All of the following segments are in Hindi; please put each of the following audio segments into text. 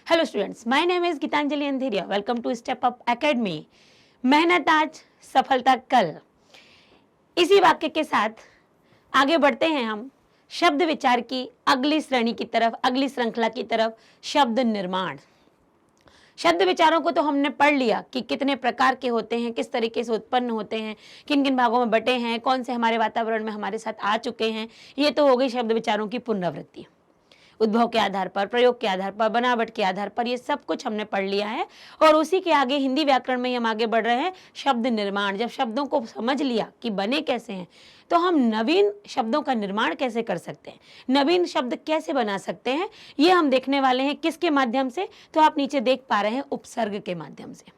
Hello students, my name is Geetanjali Andheria. Welcome to step up academy. मेहनत आज, सफलता कल। इसी वाक्य के साथ आगे बढ़ते हैं हम शब्द विचार की अगली श्रेणी की तरफ, अगली श्रृंखला की तरफ, शब्द निर्माण। शब्द विचारों को तो हमने पढ़ लिया कि कितने प्रकार के होते हैं, किस तरीके से उत्पन्न होते हैं, किन किन भागों में बटे हैं, कौन से हमारे वातावरण में हमारे साथ आ चुके हैं। ये तो हो गई शब्द विचारों की पुनरावृत्ति। उद्भव के आधार पर, प्रयोग के आधार पर, बनावट के आधार पर, ये सब कुछ हमने पढ़ लिया है। और उसी के आगे हिंदी व्याकरण में हम आगे बढ़ रहे हैं शब्द निर्माण। जब शब्दों को समझ लिया कि बने कैसे हैं, तो हम नवीन शब्दों का निर्माण कैसे कर सकते हैं, नवीन शब्द कैसे बना सकते हैं, ये हम देखने वाले हैं। किसके माध्यम से? तो आप नीचे देख पा रहे हैं, उपसर्ग के माध्यम से।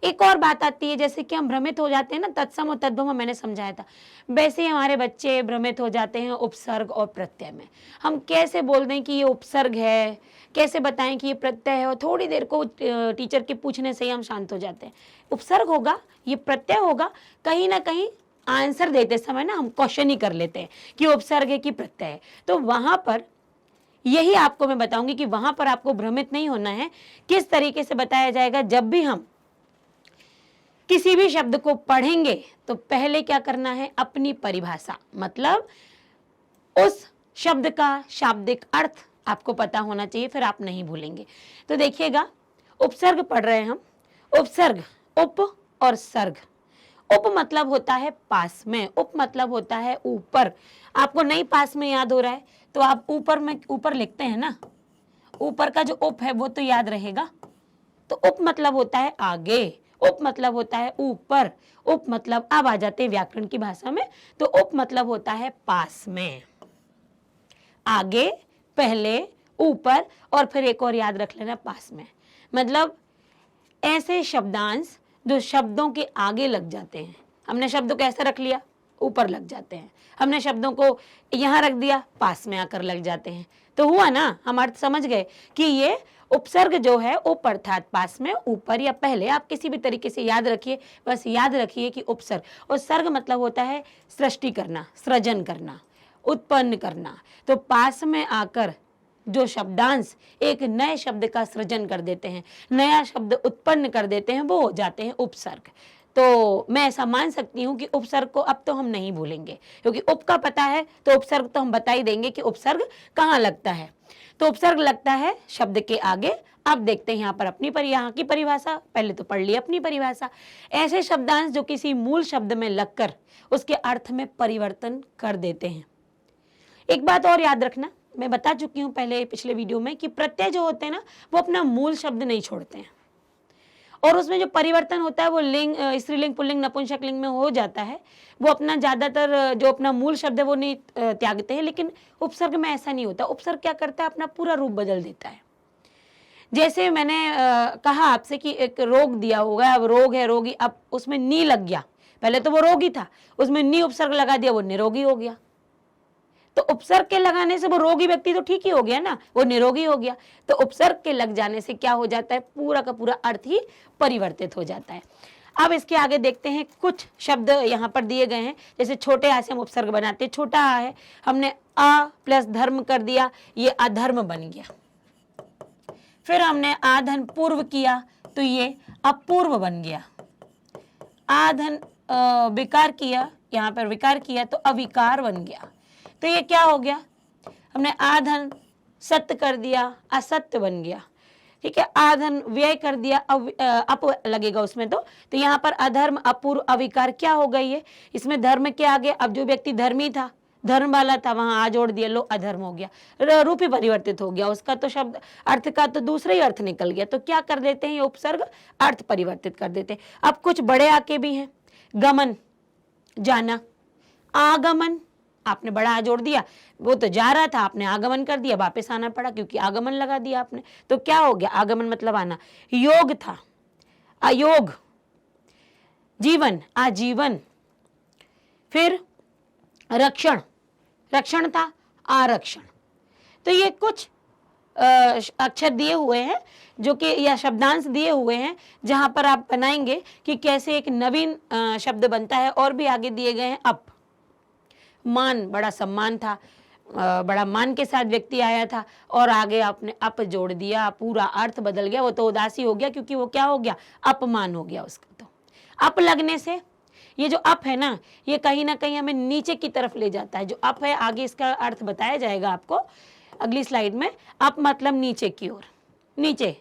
एक और बात आती है, जैसे कि हम भ्रमित हो जाते हैं ना, तत्सम और तद्भव मैंने समझाया था, वैसे ही हमारे बच्चे भ्रमित हो जाते हैं उपसर्ग और प्रत्यय में। हम कैसे बोल दें कि ये उपसर्ग है, कैसे बताएं कि ये प्रत्यय है, और थोड़ी देर को टीचर के पूछने से ही हम शांत हो जाते हैं। उपसर्ग होगा, ये प्रत्यय होगा, कहीं ना कहीं आंसर देते समय ना हम क्वेश्चन ही कर लेते हैं कि उपसर्ग है कि प्रत्यय है। तो वहां पर यही आपको मैं बताऊंगी कि वहां पर आपको भ्रमित नहीं होना है। किस तरीके से बताया जाएगा? जब भी हम किसी भी शब्द को पढ़ेंगे तो पहले क्या करना है? अपनी परिभाषा, मतलब उस शब्द का शाब्दिक अर्थ आपको पता होना चाहिए, फिर आप नहीं भूलेंगे। तो देखिएगा, उपसर्ग पढ़ रहे हैं हम। उपसर्ग, उप और सर्ग। उप मतलब होता है पास में, उप मतलब होता है ऊपर। आपको नहीं पास में याद हो रहा है तो आप ऊपर में ऊपर लिखते हैं ना, ऊपर का जो उप है वो तो याद रहेगा। तो उप मतलब होता है आगे, उप मतलब होता है ऊपर, उप मतलब, अब आ जाते हैं व्याकरण की भाषा में, तो उप मतलब होता है पास में, आगे, पहले, ऊपर, और फिर एक और याद रख लेना, पास में। मतलब ऐसे शब्दांश जो शब्दों के आगे लग जाते हैं। हमने शब्दों को ऐसे रख लिया, ऊपर लग जाते हैं। हमने शब्दों को यहां रख दिया, पास में आकर लग जाते हैं। तो हुआ ना, हम अर्थ समझ गए कि ये उपसर्ग जो है उप अर्थात पास में, ऊपर या पहले, आप किसी भी तरीके से याद रखिए। बस याद रखिए कि उपसर्ग, और सर्ग मतलब होता है सृष्टि करना, सृजन करना, उत्पन्न करना। तो पास में आकर जो शब्दांश एक नए शब्द का सृजन कर देते हैं, नया शब्द उत्पन्न कर देते हैं, वो हो जाते हैं उपसर्ग। तो मैं ऐसा मान सकती हूँ कि उपसर्ग को अब तो हम नहीं भूलेंगे, क्योंकि उप का पता है तो उपसर्ग तो हम बता ही देंगे कि उपसर्ग कहाँ लगता है। तो उपसर्ग लगता है शब्द के आगे। अब देखते हैं यहाँ पर अपनी यहाँ की परिभाषा। पहले तो पढ़ ली अपनी परिभाषा। ऐसे शब्दांश जो किसी मूल शब्द में लगकर उसके अर्थ में परिवर्तन कर देते हैं। एक बात और याद रखना, मैं बता चुकी हूँ पहले पिछले वीडियो में कि प्रत्यय जो होते हैं ना, वो अपना मूल शब्द नहीं छोड़ते हैं, और उसमें जो परिवर्तन होता है वो लिंग, स्त्रीलिंग, पुल्लिंग, नपुंसक लिंग में हो जाता है। वो अपना ज्यादातर जो अपना मूल शब्द है वो नहीं त्यागते हैं। लेकिन उपसर्ग में ऐसा नहीं होता। उपसर्ग क्या करता है? अपना पूरा रूप बदल देता है। जैसे मैंने कहा आपसे कि एक रोग दिया होगा, अब रोग है, रोगी, अब उसमें नी लग गया। पहले तो वो रोगी था, उसमें नी उपसर्ग लगा दिया, वो निरोगी हो गया। तो उपसर्ग के लगाने से वो रोगी व्यक्ति तो ठीक ही हो गया ना, वो निरोगी हो गया। तो उपसर्ग के लग जाने से क्या हो जाता है? पूरा का पूरा अर्थ ही परिवर्तित हो जाता है। अब इसके आगे देखते हैं, कुछ शब्द यहाँ पर दिए गए हैं। जैसे छोटे आ से हम उपसर्ग बनाते हैं। छोटा आ है, हमने अ प्लस धर्म कर दिया, ये अधर्म बन गया। फिर हमने आधन पूर्व किया तो ये अपूर्व बन गया। आधन विकार किया, यहाँ पर विकार किया तो अविकार बन गया। तो ये क्या हो गया? हमने आधन सत्य कर दिया, असत्य बन गया। ठीक है, आधन व्यय कर दिया, अप लगेगा उसमें। तो यहाँ पर अधर्म, अपूर्व, अविकार क्या हो गई है? इसमें धर्म के आगे अब जो व्यक्ति धर्मी था, धर्म वाला था, वहां आ जोड़ दिया, लो अधर्म हो गया, रूप ही परिवर्तित हो गया। उसका तो शब्द अर्थ का तो दूसरा ही अर्थ निकल गया। तो क्या कर देते हैं? ये उपसर्ग अर्थ परिवर्तित कर देते हैं। अब कुछ बड़े आके भी हैं। गमन, जाना। आगमन, आपने बड़ा आ जोड़ दिया, वो तो जा रहा था, आपने आगमन कर दिया, वापस आना पड़ा क्योंकि आगमन लगा दिया आपने। तो क्या हो गया? आगमन मतलब आना। योग था, अयोग। जीवन, आजीवन। फिर रक्षण, रक्षण था, आरक्षण। तो ये कुछ अक्षर दिए हुए हैं जो कि, या शब्दांश दिए हुए हैं, जहां पर आप बनाएंगे कि कैसे एक नवीन शब्द बनता है। और भी आगे दिए गए हैं। अप, मान, बड़ा सम्मान था, बड़ा मान के साथ व्यक्ति आया था और आगे आपने अप जोड़ दिया, पूरा अर्थ बदल गया। वो तो उदासी हो गया क्योंकि वो क्या हो गया, अपमान हो गया उसका। तो अप लगने से ये जो अप है ना, ये कहीं ना कहीं हमें नीचे की तरफ ले जाता है। जो अप है, आगे इसका अर्थ बताया जाएगा आपको अगली स्लाइड में। अप मतलब नीचे की ओर, नीचे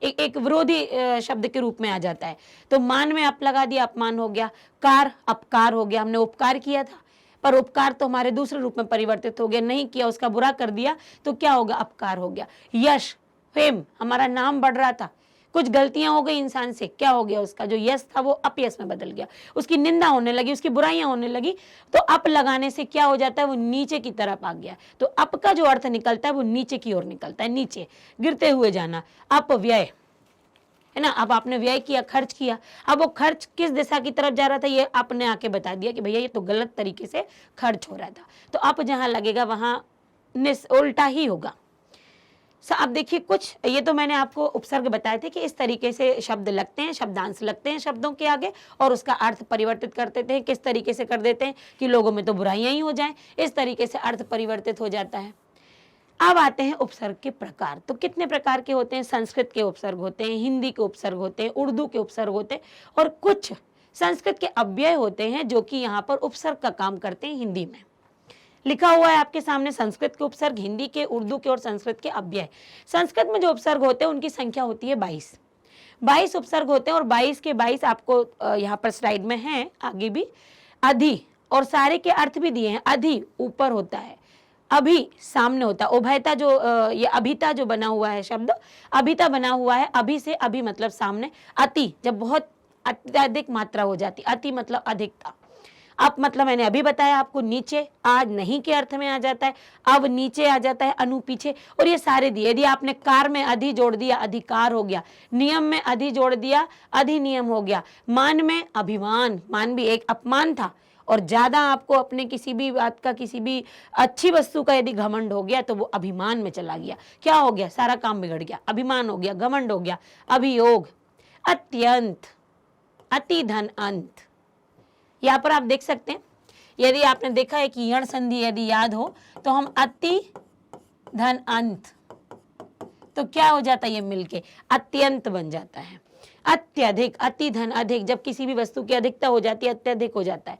एक विरोधी शब्द के रूप में आ जाता है। तो मान में अप लगा दिया, अपमान हो गया। कार, अपकार हो गया, हमने उपकार किया था पर उपकार तो हमारे दूसरे रूप में परिवर्तित हो गया, नहीं किया, उसका बुरा कर दिया तो क्या होगा, अपकार हो गया। यश, फेम, हमारा नाम बढ़ रहा था, कुछ गलतियां हो गई इंसान से, क्या हो गया, उसका जो यश था वो अपयश में बदल गया, उसकी निंदा होने लगी, उसकी बुराइयां होने लगी। तो अप लगाने से क्या हो जाता है, वो नीचे की तरफ आ गया। तो अप का जो अर्थ निकलता है वो नीचे की ओर निकलता है, नीचे गिरते हुए जाना। अपव्यय है ना, अब आपने व्यय किया, खर्च किया, अब वो खर्च किस दिशा की तरफ जा रहा था, ये आपने आके बता दिया कि भैया ये तो गलत तरीके से खर्च हो रहा था। तो अप जहां लगेगा वहां उल्टा ही होगा। अब देखिए कुछ, ये तो मैंने आपको उपसर्ग बताए थे कि इस तरीके से शब्द लगते हैं, शब्दांश लगते हैं शब्दों के आगे और उसका अर्थ परिवर्तित कर देते हैं। किस तरीके से कर देते हैं कि लोगों में तो बुराइयां ही हो जाएं, इस तरीके से अर्थ परिवर्तित हो जाता है। अब आते हैं उपसर्ग के प्रकार। तो कितने प्रकार के होते हैं, संस्कृत के उपसर्ग होते हैं, हिंदी के उपसर्ग होते हैं, उर्दू के उपसर्ग होते हैं और कुछ संस्कृत के अव्यय होते हैं जो कि यहाँ पर उपसर्ग का काम करते हैं। हिंदी में लिखा हुआ है आपके सामने संस्कृत के उपसर्ग, हिंदी के, उर्दू के और संस्कृत के अव्यय। संस्कृत में जो उपसर्ग होते हैं उनकी संख्या होती है 22 उपसर्ग होते हैं और 22 के 22 आपको यहाँ पर स्लाइड में है आगे भी। अधि, और सारे के अर्थ भी दिए हैं। अधि ऊपर होता है, अभी सामने होता है, उभयता जो ये अभिता जो बना हुआ है शब्द, अभिता बना हुआ है, अभी से अभी मतलब सामने। अति, जब बहुत अत्यधिक मात्रा हो जाती, अति मतलब अधिकता। अब मतलब मैंने अभी बताया आपको, नीचे, आज नहीं के अर्थ में आ जाता है, अब नीचे आ जाता है, अनु पीछे, और ये सारे दिए। यदि आपने कार में अधि जोड़ दिया, अधिकार हो गया। नियम में अधि जोड़ दिया, अधिनियम हो गया। मान में अभिमान, मान भी एक अपमान था और ज्यादा आपको अपने किसी भी बात का, किसी भी अच्छी वस्तु का यदि घमंड हो गया तो वो अभिमान में चला गया। क्या हो गया, सारा काम बिगड़ गया, अभिमान हो गया, घमंड हो गया। अभियोग, अत्यंत, अति धन अंत। यहाँ पर आप देख सकते हैं, यदि आपने देखा है कि यण संधि यदि याद हो तो हम अति धन अंत, तो क्या हो जाता है, ये मिलके अत्यंत बन जाता है। अत्यधिक, अति धन अधिक, जब किसी भी वस्तु की अधिकता हो जाती है अत्यधिक हो जाता है।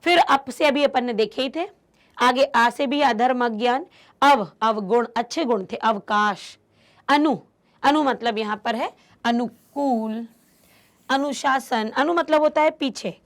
फिर अप से अभी अपन ने देखे ही थे, आगे आ से भी अधर्म अज्ञान। अवगुण, अच्छे गुण थे, अवकाश। अनु, अनु मतलब यहाँ पर है अनुकूल, अनुशासन, अनु मतलब होता है पीछे।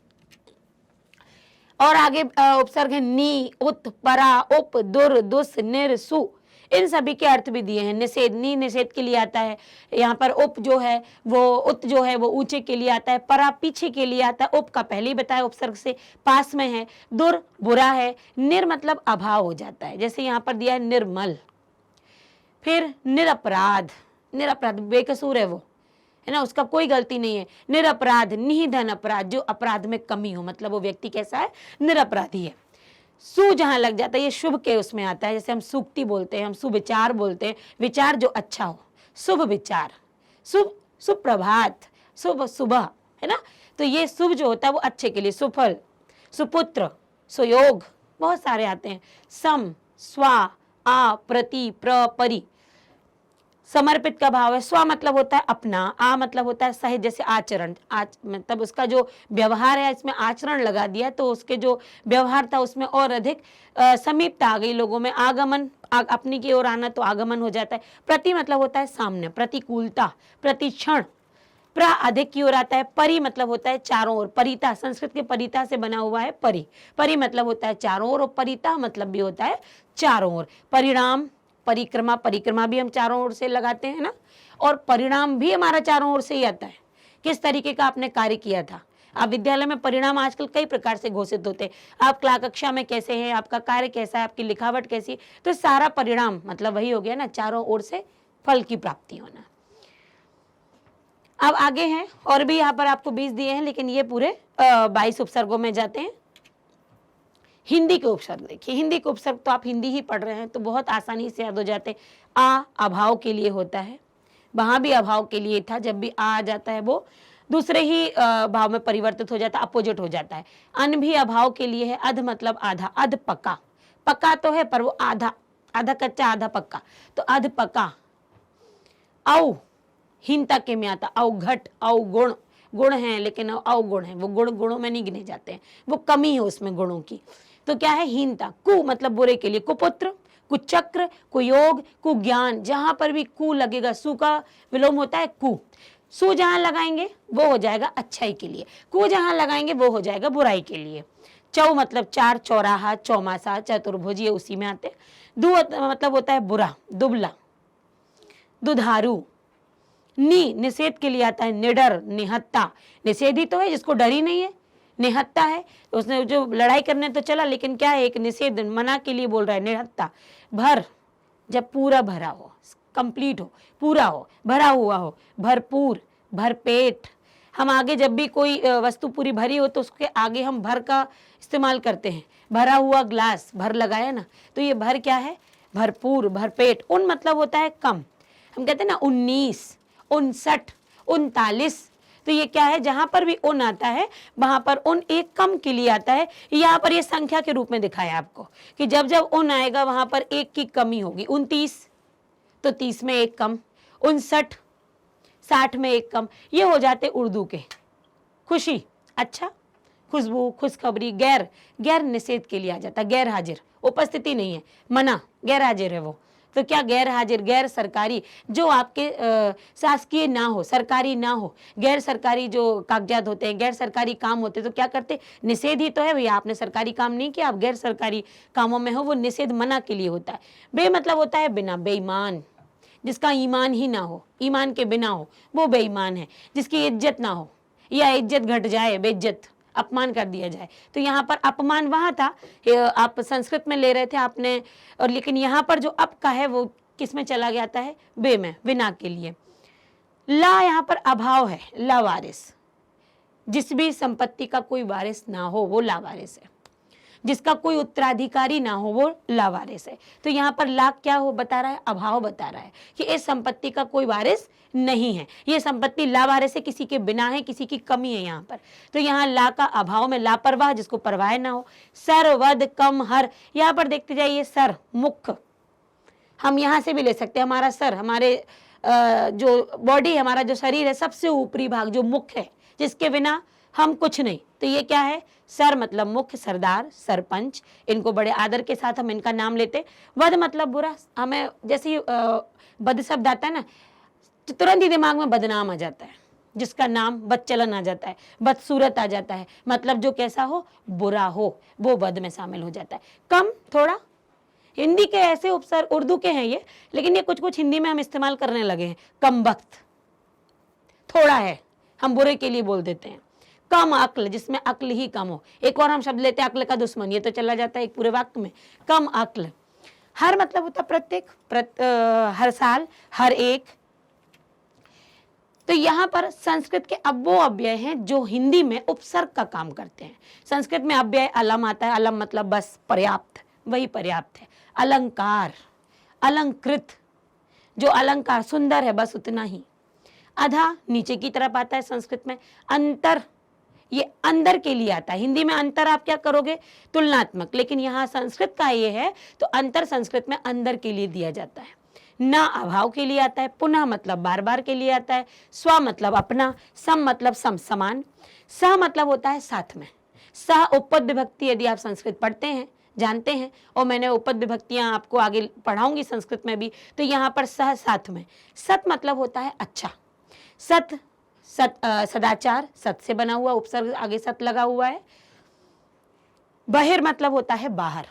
और आगे उपसर्ग है नी, उत, परा, उप, दुर, दुस, निर, सु, इन सभी के अर्थ भी दिए हैं। निषेध, नी निषेध के लिए आता है यहाँ पर। उप जो है वो, उत जो है वो ऊंचे के लिए आता है। परा पीछे के लिए आता है, उप का पहले ही बताया उपसर्ग से पास में है। दुर बुरा है। निर मतलब अभाव हो जाता है, जैसे यहाँ पर दिया है निर्मल। फिर निरपराध, निरपराध बेकसूर है वो, है ना, उसका कोई गलती नहीं है। निरपराध, निधन अपराध, जो अपराध में कमी हो, मतलब वो व्यक्ति कैसा है, निरपराधी है। सु जहां लग जाता है ये शुभ के उसमें आता है, जैसे हम सूक्ति बोलते हैं, हम सुविचार बोलते हैं, विचार जो अच्छा हो, शुभ विचार, शुभ सुप्रभात, शुभ सुबह, है ना। तो ये शुभ जो होता है वो अच्छे के लिए, सुफल, सुपुत्र, सुयोग, बहुत सारे आते हैं। सम, स्वा, आ, प्रति, प्र, परि, समर्पित का भाव है। स्व मतलब होता है अपना, आ मतलब होता है सहित, जैसे आचरण, मतलब उसका जो व्यवहार है इसमें आचरण लगा दिया तो उसके जो व्यवहार था उसमें और अधिक समीपता आ गई लोगों में। आगमन, अपनी की ओर आना तो आगमन हो जाता है। प्रति मतलब होता है सामने, प्रतिकूलता, प्रतिक्षण। प्र अधिक की ओर आता है। परि मतलब होता है चारों ओर, परिता, संस्कृत के परिता से बना हुआ है परि। परि मतलब होता है चारों ओर और परिता मतलब भी होता है चारों ओर। परिणाम, परिक्रमा, परिक्रमा भी हम चारों ओर से लगाते हैं ना, और परिणाम भी हमारा चारों ओर से ही आता है, किस तरीके का आपने कार्य किया था। आप विद्यालय में परिणाम आजकल कई प्रकार से घोषित होते हैं, आप कक्षा में कैसे हैं, आपका कार्य कैसा है, आपकी लिखावट कैसी, तो सारा परिणाम मतलब वही हो गया ना, चारों ओर से फल की प्राप्ति होना। अब आगे हैं, और भी यहाँ पर आपको 20 दिए हैं, लेकिन ये पूरे 22 उपसर्गों में जाते हैं। हिंदी के उपसर्ग देखिए, हिंदी के उपसर्ग तो आप हिंदी ही पढ़ रहे हैं तो बहुत आसानी से याद हो जाते हैं। आ अभाव के लिए होता है, वहां भी अभाव के लिए था, जब भी आ जाता है वो दूसरे ही भाव में परिवर्तित हो जाता है, अपोजिट हो जाता है। अन भी अभाव के लिए है। अध मतलब आधा, अध पका, पका तो है पर वो आधा, आधा कच्चा आधा पक्का, तो अध पका। औ हीनता के में आता, अवघट, अवगुण, गुण है लेकिन अवगुण है, वो गुण गुणों में नहीं गिने जाते हैं, वो कमी है उसमें गुणों की। तो क्या है हीनता। कु मतलब बुरे के लिए, कुपुत्र, कुचक्र, कुयोग, कुज्ञान, जहां पर भी कु लगेगा, सु का विलोम होता है कु, सु जहां लगाएंगे वो हो जाएगा अच्छाई के लिए, कु जहां लगाएंगे वो हो जाएगा बुराई के लिए। चौ मतलब चार, चौराहा, चौमासा, चतुर्भुज, ये उसी में आते। दु मतलब होता है बुरा, दुबला, दुधारू। नि निषेध के लिए आता है, निडर, निहत्ता, निषेधी तो है जिसको डर ही नहीं है, निहत्ता है उसने जो लड़ाई करने तो चला लेकिन क्या है एक निषेध मना के लिए बोल रहा है, निहत्ता। भर जब पूरा भरा हो, कंप्लीट हो, पूरा हो, भरा हुआ हो, भरपूर, भरपेट। हम आगे जब भी कोई वस्तु पूरी भरी हो तो उसके आगे हम भर का इस्तेमाल करते हैं, भरा हुआ ग्लास, भर लगाया ना, तो ये भर क्या है, भरपूर, भरपेट। उन मतलब होता है कम, हम कहते हैं ना 19, 59, 39, तो ये क्या है जहां पर भी उन आता है वहां पर उन एक कम के लिए आता है। यहाँ पर ये संख्या के रूप में दिखाया आपको कि जब जब उन आएगा वहां पर एक की कमी होगी। 29 तो 30 में एक कम, 59 60 में एक कम, ये हो जाते उर्दू के। खुशी, अच्छा, खुशबू, खुशखबरी। गैर, गैर निषेध के लिए आ जाता, गैर हाजिर, उपस्थिति नहीं है, मना, गैर हाजिर है वो। तो क्या गैर हाजिर, गैर सरकारी, जो आपके शासकीय ना हो, सरकारी ना हो, गैर सरकारी जो कागजात होते हैं, गैर सरकारी काम होते हैं, तो क्या करते, निषेध ही तो है भैया, आपने सरकारी काम नहीं किया, आप गैर सरकारी कामों में हो, वो निषेध मना के लिए होता है। बे मतलब होता है बिना, बेईमान, जिसका ईमान ही ना हो, ईमान के बिना हो वो बेईमान है। जिसकी इज्जत ना हो या इज्जत घट जाए, बेइज्जत, अपमान कर दिया जाए। तो यहाँ पर अपमान वहां था, आप संस्कृत में ले रहे थे आपने, और लेकिन यहाँ पर जो अप का है वो किस में चला जाता है, बे में, बिना के लिए। ला यहाँ पर अभाव है, लावारिस, जिस भी संपत्ति का कोई वारिस ना हो वो लावारिस है, जिसका कोई उत्तराधिकारी ना हो वो लावारिस है। तो यहाँ पर ला क्या हो बता रहा है, अभाव बता रहा है कि इस संपत्ति का कोई वारिस नहीं है, ये संपत्ति लावारिस है, किसी के बिना है, किसी की कमी है यहाँ पर। तो यहाँ ला का अभाव में लापरवाह, जिसको परवाह ना हो। सर, वद, कम, हर, यहाँ पर देखते जाइए, सर, मुख, हम यहाँ से भी ले सकते हैं, हमारा सर, हमारे जो बॉडी, हमारा जो शरीर है, सबसे ऊपरी भाग जो मुख है, जिसके बिना हम कुछ नहीं। तो ये क्या है, सर मतलब मुख्य, सरदार, सरपंच, इनको बड़े आदर के साथ हम इनका नाम लेते। वध मतलब बुरा, हमें जैसे बद शब्द आता है ना, तो तुरंत ही दिमाग में बदनाम आ जाता है, जिसका नाम बदचलन आ जाता है, बदसूरत आ जाता है, मतलब जो कैसा हो, बुरा हो, वो बद में शामिल हो जाता है। कम, थोड़ा, हिंदी के ऐसे उपसर्ग, उर्दू के हैं ये, लेकिन ये कुछ कुछ हिंदी में हम इस्तेमाल करने लगे हैं। कम वक्त, थोड़ा है, हम बुरे के लिए बोल देते हैं। कम अक्ल, जिसमें अक्ल ही कम हो। एक और हम शब्द लेते हैं, अक्ल का दुश्मन, ये तो चला जाता है एक पूरे वाक्य में। कम अक्ल। हर मतलब होता प्रत्येक, हर साल, हर एक। तो यहाँ पर संस्कृत के अब वो अव्यय हैं जो हिंदी में उपसर्ग का काम करते हैं। संस्कृत में अव्यय अलम आता है, अलम मतलब बस, पर्याप्त, वही पर्याप्त है। अलंकार, अलंकृत, जो अलंकार सुंदर है, बस उतना ही। अधा नीचे की तरफ आता है संस्कृत में। अंतर, ये अंदर के लिए आता है। हिंदी में अंतर आप क्या करोगे, तुलनात्मक, लेकिन यहाँ संस्कृत का ये है तो अंतर संस्कृत में अंदर के लिए दिया जाता है। ना अभाव के लिए आता है। पुनः मतलब बार बार के लिए आता है। स्व मतलब अपना। सम मतलब सम, समान। सह मतलब होता है साथ में। सह उपपद विभक्ति, यदि आप संस्कृत पढ़ते हैं, जानते हैं, और मैंने उपपद विभक्तियां आपको आगे पढ़ाऊंगी संस्कृत में भी, तो यहाँ पर सह साथ में। सत मतलब होता है अच्छा। सत, सदाचार, सत से बना हुआ, उपसर्ग आगे सत लगा हुआ है। बहिर मतलब होता है बाहर।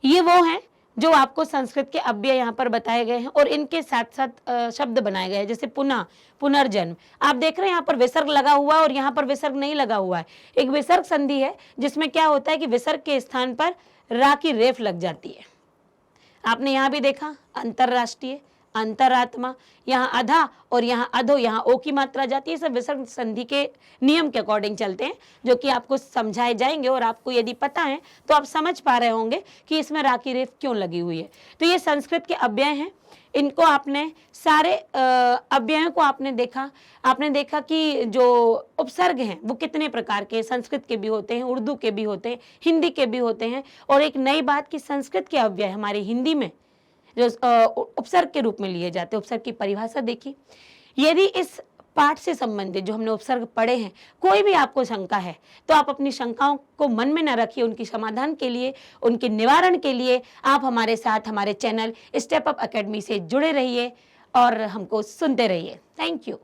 ये वो हैं जो आपको संस्कृत के अव्यय यहाँ पर बताए गए हैं, और इनके साथ साथ शब्द बनाए गए हैं, जैसे पुनः, पुनर्जन्म। आप देख रहे हैं यहाँ पर विसर्ग लगा हुआ है और यहाँ पर विसर्ग नहीं लगा हुआ है। एक विसर्ग संधि है जिसमें क्या होता है कि विसर्ग के स्थान पर रा की रेफ लग जाती है। आपने यहाँ भी देखा, अंतरराष्ट्रीय, अंतरात्मा, यहाँ अधा और यहाँ अधो, यहाँ ओ की मात्रा जाती है। सब विसर्ग संधि के नियम के अकॉर्डिंग चलते हैं, जो कि आपको समझाए जाएंगे और आपको यदि पता है तो आप समझ पा रहे होंगे कि इसमें रा की रेफ क्यों लगी हुई है। तो ये संस्कृत के अव्यय हैं, इनको आपने सारे अव्ययों को आपने देखा कि जो उपसर्ग हैं वो कितने प्रकार के, संस्कृत के भी होते हैं, उर्दू के भी होते हैं, हिंदी के भी होते हैं। और एक नई बात कि संस्कृत के अव्यय हमारे हिंदी में जो उपसर्ग के रूप में लिए जाते हैं, उपसर्ग की परिभाषा देखिए। यदि इस पाठ से संबंधित जो हमने उपसर्ग पढ़े हैं कोई भी आपको शंका है तो आप अपनी शंकाओं को मन में न रखिए, उनकी समाधान के लिए, उनके निवारण के लिए आप हमारे साथ हमारे चैनल स्टेप अप एकेडमी से जुड़े रहिए और हमको सुनते रहिए। Thank you.